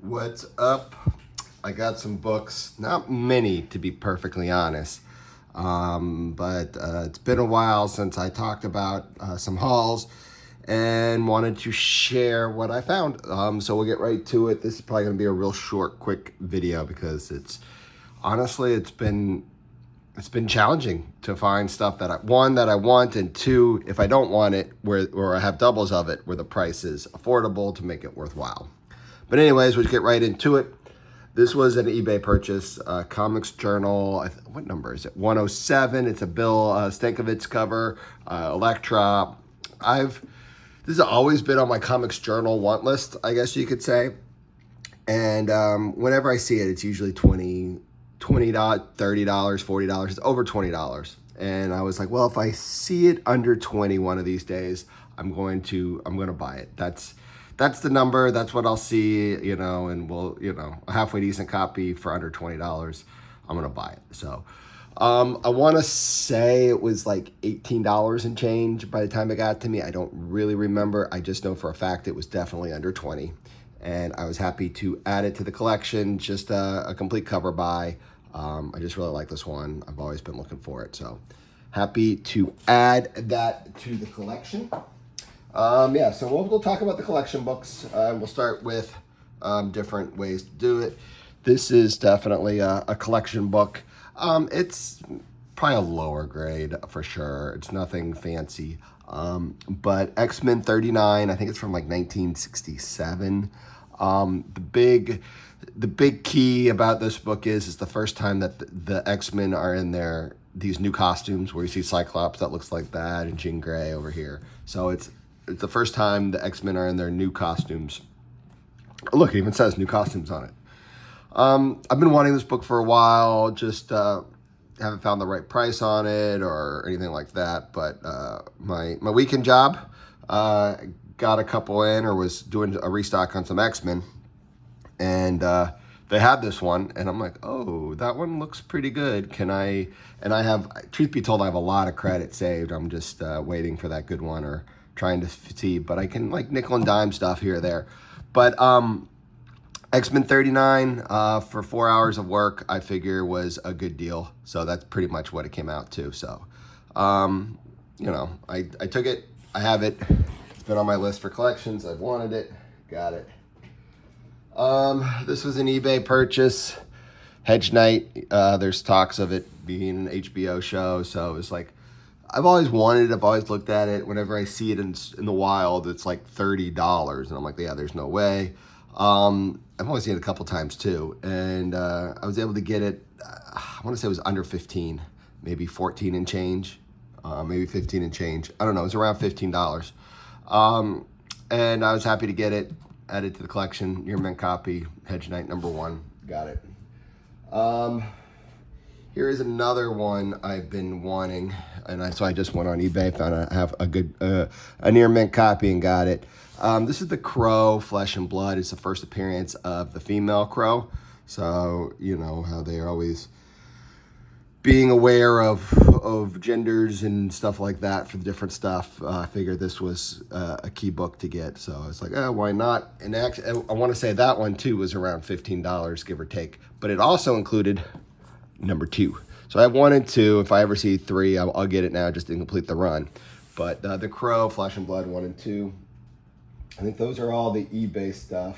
What's up? I got some books, not many to be perfectly honest, but it's been a while since I talked about some hauls and wanted to share what I found. So we'll get right to it. This is probably going to be a real short, quick video because honestly, it's been challenging to find stuff that I want, and two, if I don't want it, or I have doubles of it, where the price is affordable to make it worthwhile. But anyways, we'll get right into it. This was an eBay purchase, Comics Journal. What number is it? 107. It's a Bill Stankovitz cover, Elektra. This has always been on my Comics Journal want list, I guess you could say. And whenever I see it, it's usually $20, $30, $40. It's over $20. And I was like, well, if I see it under 20 one of these days, I'm going to buy it. That's the number. That's what I'll see, and a halfway decent copy for under $20. I'm going to buy it. So I want to say it was like $18 and change by the time it got to me. I don't really remember. I just know for a fact it was definitely under 20. And I was happy to add it to the collection. Just a complete cover buy. I just really like this one. I've always been looking for it. So happy to add that to the collection. So we'll talk about the collection books. We'll start with different ways to do it. This is definitely a collection book. It's probably a lower grade for sure. It's nothing fancy. But XMen 39, I think it's from like 1967. The big key about this book is the first time that the X-Men are in these new costumes where you see Cyclops that looks like that and Jean Grey over here. So it's the first time the X-Men are in their new costumes. Look, it even says new costumes on it. I've been wanting this book for a while, just haven't found the right price on it or anything like that. But my weekend job got a couple in, or was doing a restock on some X-Men. And they had this one, and I'm like, oh, that one looks pretty good. And I have, truth be told, I have a lot of credit saved. I'm just waiting for that good one, or trying to see, but I can like nickel and dime stuff here or there. But X-Men 39 for 4 hours of work, I figure was a good deal. So that's pretty much what it came out to. So, I took it. I have it. It's been on my list for collections. I've wanted it. Got it. This was an eBay purchase. Hedge Night. There's talks of it being an HBO show. So it was like, I've always wanted it. I've always looked at it. Whenever I see it in the wild, it's like $30. And I'm like, yeah, there's no way. I've only seen it a couple times too. And I was able to get it, I want to say it was under 15, maybe 14 and change, maybe 15 and change. I don't know. It was around $15. And I was happy to get it, add it to the collection. Your mint copy, Hedge Night #1. Got it. Here is another one I've been wanting, and so I just went on eBay, found I have a near mint copy and got it. This is the Crow, Flesh and Blood. It's the first appearance of the female Crow. So, how they're always being aware of genders and stuff like that for the different stuff. I figured this was a key book to get. So I was like, why not? And actually, I want to say that one too was around $15, give or take. But it also included #2. So I have 1 and 2. If I ever see 3, I'll get it now just to complete the run. But the Crow, Flesh and Blood 1 and 2. I think those are all the eBay stuff.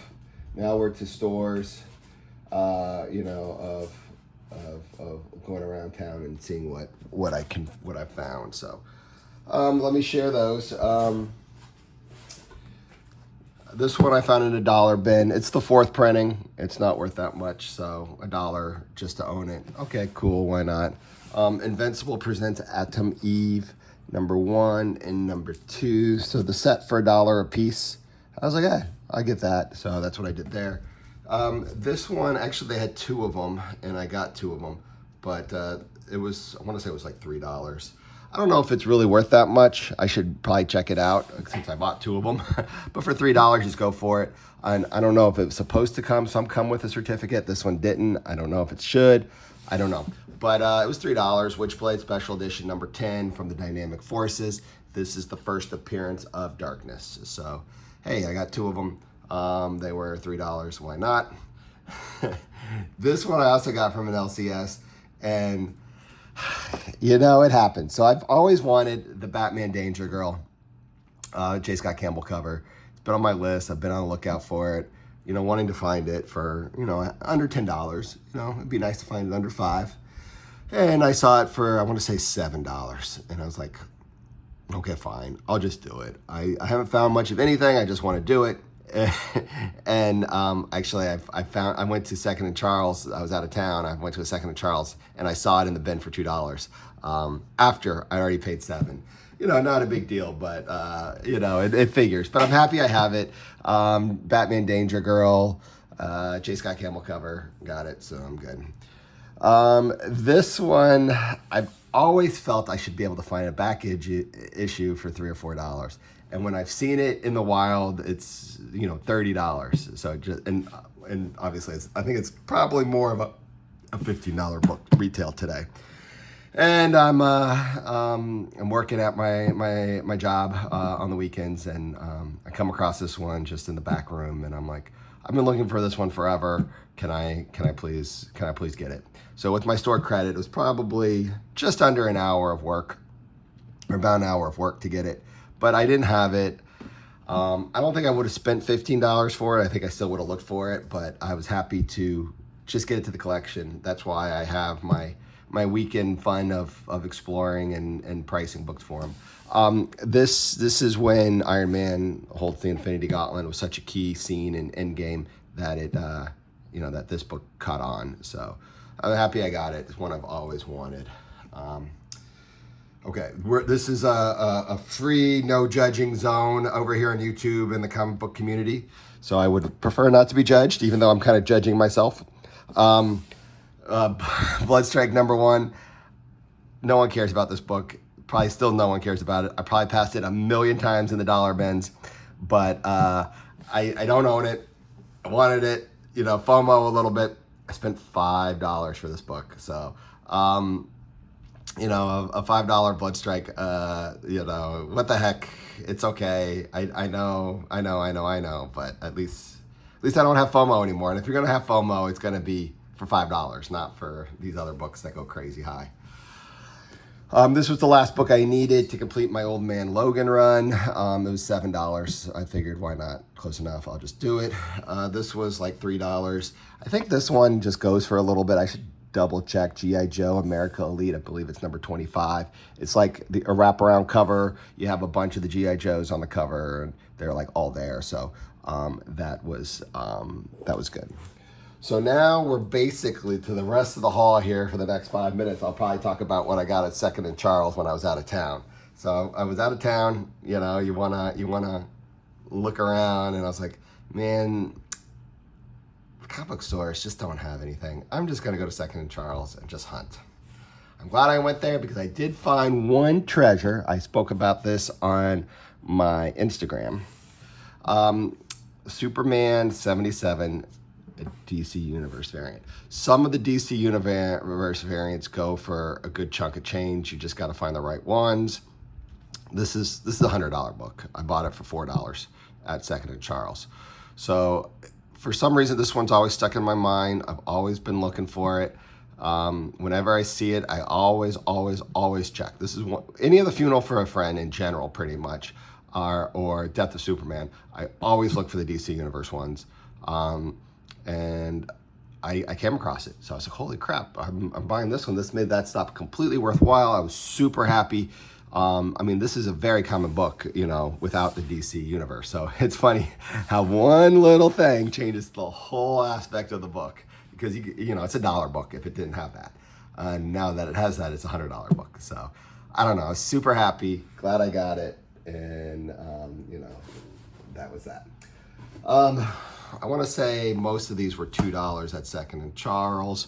Now we're to stores, of going around town and seeing what I found. So let me share those. This one I found in a dollar bin. It's the 4th printing. It's not worth that much, so $1 just to own it. Okay, cool, why not? Invincible presents Atom Eve #1 and #2. So the set for $1 a piece. I was like, I get that. So that's what I did there. This one, actually they had 2 of them, and I got 2 of them. But I want to say it was like $3. I don't know if it's really worth that much. I should probably check it out since I bought 2 of them. But for $3, just go for it. And I don't know if it was supposed to come. Some come with a certificate. This one didn't. I don't know if it should. I don't know. But it was $3. Witchblade Special Edition #10 from the Dynamic Forces. This is the first appearance of Darkness. So, hey, I got 2 of them. They were $3. Why not? This one I also got from an LCS, and it happened. So I've always wanted the Batman Danger Girl, J. Scott Campbell cover. It's been on my list. I've been on the lookout for it, wanting to find it for, under $10. It'd be nice to find it under $5. And I saw it for, I want to say $7. And I was like, okay, fine, I'll just do it. I haven't found much of anything. I just want to do it. And actually, I went to Second and Charles. I was out of town. I went to a Second and Charles, and I saw it in the bin for $2 after I already paid $7. Not a big deal, but it figures. But I'm happy I have it. Batman Danger Girl, J. Scott Campbell cover, got it, so I'm good. This one, I've always felt I should be able to find a back issue for $3 or $4. And when I've seen it in the wild, it's, $30. So and obviously I think it's probably more of a $15 book retail today. And I'm working at my job on the weekends, and I come across this one just in the back room, and I'm like, I've been looking for this one forever. Can I please get it? So with my store credit, it was probably just under an hour of work, or about an hour of work to get it, but I didn't have it. I don't think I would have spent $15 for it. I think I still would have looked for it, but I was happy to just get it to the collection. That's why I have my weekend fun of exploring and pricing books for them. This is when Iron Man holds the Infinity Gauntlet. It was such a key scene in Endgame that it that this book caught on. So I'm happy I got it. It's one I've always wanted. Okay, this is a free, no judging zone over here on YouTube in the comic book community. So I would prefer not to be judged, even though I'm kind of judging myself. Bloodstrike #1. No one cares about this book. Probably still no one cares about it. I probably passed it a million times in the dollar bins, but I don't own it. I wanted it, FOMO a little bit. I spent $5 for this book. So, a $5 Bloodstrike, what the heck? It's okay. I know, but at least I don't have FOMO anymore. And if you're going to have FOMO, it's going to be for $5, not for these other books that go crazy high. This was the last book I needed to complete my Old Man Logan run. It was $7. I figured, why not? Close enough, I'll just do it. This was like $3. I think this one just goes for a little bit. I should double check. G.I. Joe America Elite, I believe it's number 25. It's like a wraparound cover. You have a bunch of the G.I. Joes on the cover, and they're like all there. So that was good. So now we're basically to the rest of the haul here for the next 5 minutes. I'll probably talk about what I got at Second and Charles when I was out of town. So I was out of town, you wanna look around, and I was like, man, comic book stores just don't have anything. I'm just gonna go to Second and Charles and just hunt. I'm glad I went there because I did find one treasure. I spoke about this on my Instagram. Superman 77. A DC Universe variant. Some of the DC Universe variants go for a good chunk of change. You just got to find the right ones. This is a $100 book. I bought it for $4 at Second and Charles. So for some reason, this one's always stuck in my mind. I've always been looking for it. Whenever I see it, I always check. This is any of the Funeral for a Friend in general, pretty much, or Death of Superman. I always look for the DC Universe ones. And I came across it. So I was like, holy crap, I'm buying this one. This made that stop completely worthwhile. I was super happy. This is a very common book, without the DC universe. So it's funny how one little thing changes the whole aspect of the book, because it's a $1 book if it didn't have that. And now that it has that, it's a $100 book. So I don't know. I was super happy. Glad I got it. And, that was that. I want to say most of these were $2 at Second and Charles.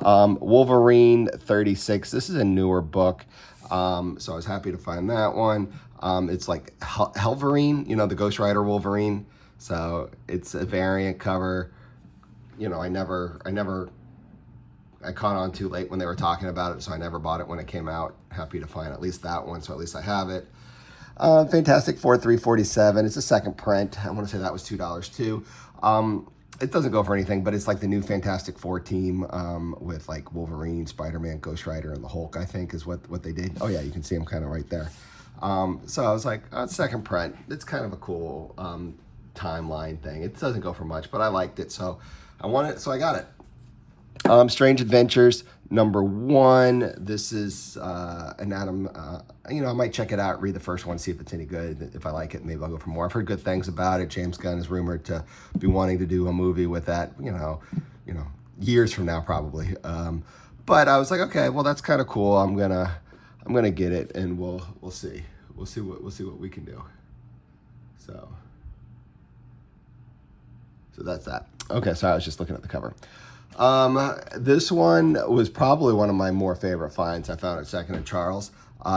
Wolverine 36. This is a newer book, so I was happy to find that one. It's like Helverine, the Ghost Rider Wolverine. So it's a variant cover. I caught on too late when they were talking about it, so I never bought it when it came out. Happy to find at least that one, so at least I have it. Fantastic Four 347. It's a second print. I want to say that was $2 too. It doesn't go for anything, but it's like the new Fantastic Four team with like Wolverine, Spider-Man, Ghost Rider, and the Hulk, I think is what they did. Oh yeah, you can see them kind of right there. So I was like, oh, second print. It's kind of a cool timeline thing. It doesn't go for much, but I liked it, so I wanted it, so I got it. Strange Adventures #1. This is an Adam. I might check it out, read the first one, see if it's any good. If I like it, maybe I'll go for more. I've heard good things about it. James Gunn is rumored to be wanting to do a movie with that. Years from now probably. But I was like, okay, well that's kind of cool. I'm gonna get it, and we'll see. We'll see what we can do. So that's that. Okay, so I was just looking at the cover. This one was probably one of my more favorite finds. I found it second in Charles.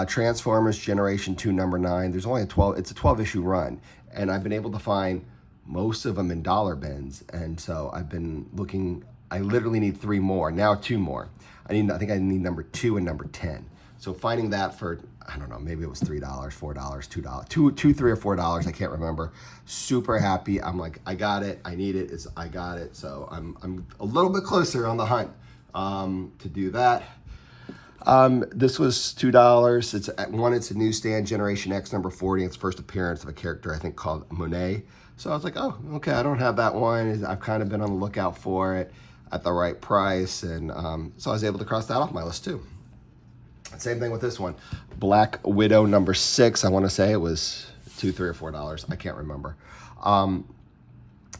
Transformers Generation 2 #9. There's only it's a 12-issue run, and I've been able to find most of them in dollar bins, and so I've been looking. I literally need 3 more, now 2 more. I think I need #2 and #10. So finding that for, I don't know, maybe it was $3, $4, $2, $2, $3 or $4, I can't remember. Super happy. I'm like, I got it, I need it, I got it. So I'm a little bit closer on the hunt to do that. This was $2. It's a newsstand, Generation X #40. It's first appearance of a character I think called Monet. So I was like, oh, okay, I don't have that one. I've kind of been on the lookout for it at the right price, and so I was able to cross that off my list too. Same thing with this one, Black Widow #6. I want to say it was $2, $3, or $4. I can't remember.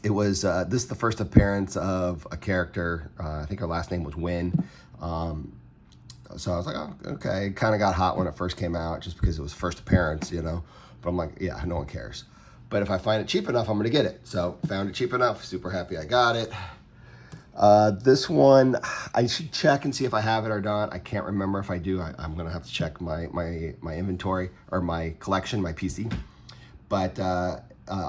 It was this is the first appearance of a character. I think her last name was Wynn. So I was like, oh, okay. It kind of got hot when it first came out, just because it was first appearance, But I'm like, yeah, no one cares. But if I find it cheap enough, I'm gonna get it. So found it cheap enough. Super happy I got it. This one, I should check and see if I have it or not. I can't remember. If I do, I'm gonna have to check my inventory or my collection, my PC. But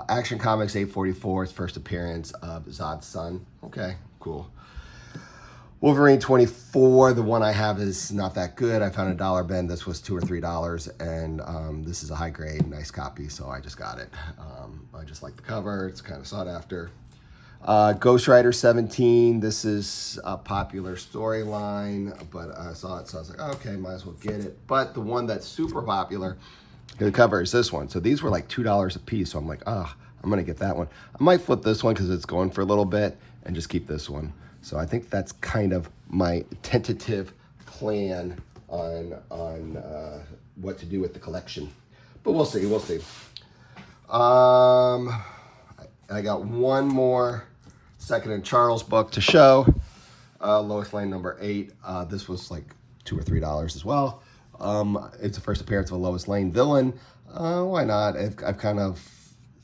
Action Comics 844, its first appearance of Zod's son. Okay, cool. Wolverine 24, the one I have is not that good. I found a dollar bin. This was $2 or $3, and this is a high grade, nice copy, so I just got it. I just like the cover. It's kind of sought after. Ghost Rider 17, this is a popular storyline, but I saw it, so I was like, okay, might as well get it. But the one that's super popular, the cover is this one. So these were like $2 a piece, so I'm like, I'm gonna get that one. I might flip this one because it's going for a little bit and just keep this one. So I think that's kind of my tentative plan on what to do with the collection. But we'll see, I got one more second in Charles book to show. Lois Lane #8. This was like $2 or $3 as well. It's the first appearance of a Lois Lane villain. Why not?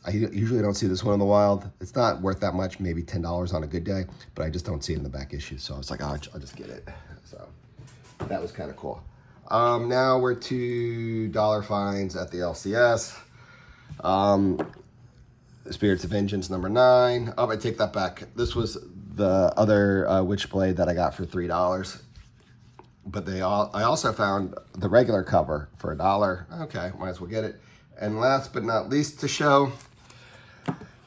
I usually don't see this one in the wild. It's not worth that much, maybe $10 on a good day, but I just don't see it in the back issue. So I was like, I'll just get it. So that was kind of cool. Now we're to dollar finds at the LCS. Spirits of Vengeance #9. Oh, I take that back. This was the other Witchblade that I got for $3. But I also found the regular cover for $1. Okay, might as well get it. And last but not least to show,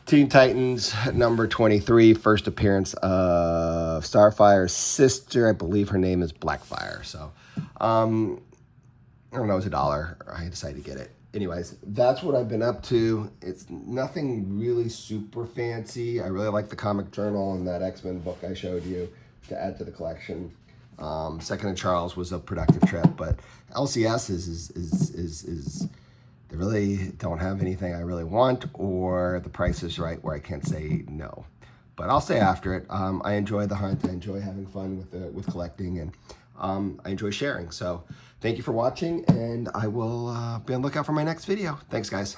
Teen Titans #23, first appearance of Starfire's sister. I believe her name is Blackfire. So, I don't know, it's $1. I decided to get it. Anyways, that's what I've been up to. It's nothing really super fancy. I really like the comic journal and that X-Men book I showed you to add to the collection. Second in Charles was a productive trip, but LCS is they really don't have anything I really want, or the price is right where I can't say no. But I'll stay after it. I enjoy the hunt. I enjoy having fun with collecting, and I enjoy sharing. So thank you for watching, and I will be on the lookout for my next video. Thanks, guys.